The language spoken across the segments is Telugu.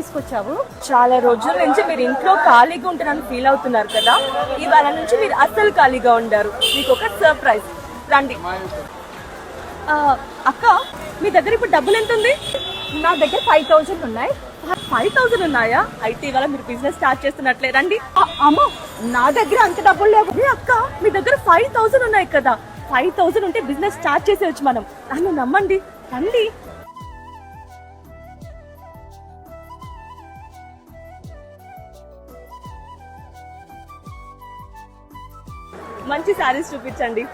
తీసుకొచ్చావు? చాలా రోజుల నుంచి మీరు ఇంట్లో ఖాళీగా ఉంటారని ఫీల్ అవుతున్నారు కదా, ఇవాళ నుంచి మీరు అస్సలు ఖాళీగా ఉండారు. మీకు ఒక సర్ప్రైజ్. రండి. అక్క, మీ దగ్గర ఇప్పుడు డబ్బులు ఎంత ఉంది? నా దగ్గర 5,000 ఉన్నాయి. 5,000 ఉన్నాయా? అయితే ఇవాళ మీరు బిజినెస్ స్టార్ట్ చేస్తున్నట్లే. రండి. అమ్మో, నా దగ్గర అంత డబ్బులు లేవు. అక్క, మీ దగ్గర 5,000 ఉన్నాయి కదా, 5,000 ఉంటే బిజినెస్ స్టార్ట్ చేసేయచ్చు మనం. నన్ను నమ్మండి. రండి. మంచి శారీస్ చూపించండి.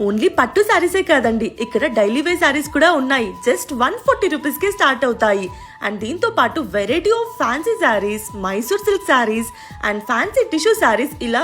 ఓన్లీ పట్టు శారీసే కాదండి, ఇక్కడ డైలీ వేర్ శారీస్ కూడా ఉన్నాయి. జస్ట్ 140 రూపీస్కే స్టార్ట్ అవుతాయి. అండ్ దీంతో పాటు variety of fancy saris, Mysore silk saris and fancy tissue saris, ఇలా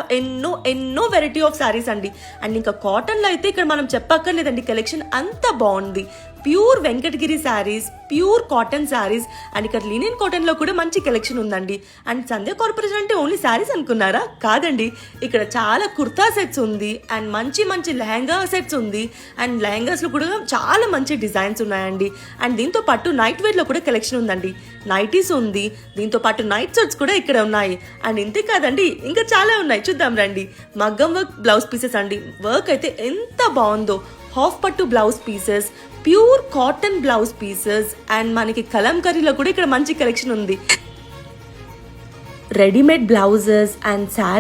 ఎన్నో వెరైటీ ఆఫ్ శారీస్ అండి. అండ్ ఇంకా కాటన్లో అయితే ఇక్కడ మనం చెప్పక్కర్లేదండి, కలెక్షన్ అంత బాగుంది. Pure Venkatagiri saris, pure cotton saris and ఇక్కడ లినెన్ కాటన్ లో కూడా మంచి కలెక్షన్ ఉందండి. అండ్ సంధ్య కార్పొరేషన్ అంటే ఓన్లీ శారీస్ అనుకున్నారా? కాదండి, ఇక్కడ చాలా కుర్తా సెట్స్ ఉంది అండ్ మంచి లెహంగా సెట్స్ ఉంది. అండ్ లెహంగాస్ లో కూడా చాలా మంచి డిజైన్స్ ఉన్నాయండి. అండ్ దీంతో పాటు నైట్ వేర్ లో కూడా కలెక్షన్ ఉందండి. నైటీస్ ఉంది, దీంతో పాటు నైట్ షర్ట్స్ కూడా ఇక్కడ ఉన్నాయి. అండ్ ఇంతే కాదండి, ఇంకా చాలా ఉన్నాయి, చూద్దాం రండి. మగ్గం వర్క్ బ్లౌజ్ పీసెస్ అండి. వర్క్ అయితే ఎంత బాగుందో. హాఫ్ పట్టు blouse pieces, pure cotton blouse pieces and మనకి కలంకరీలో కూడా ఇక్కడ మంచి కలెక్షన్ ఉంది. Readymade blouses and sari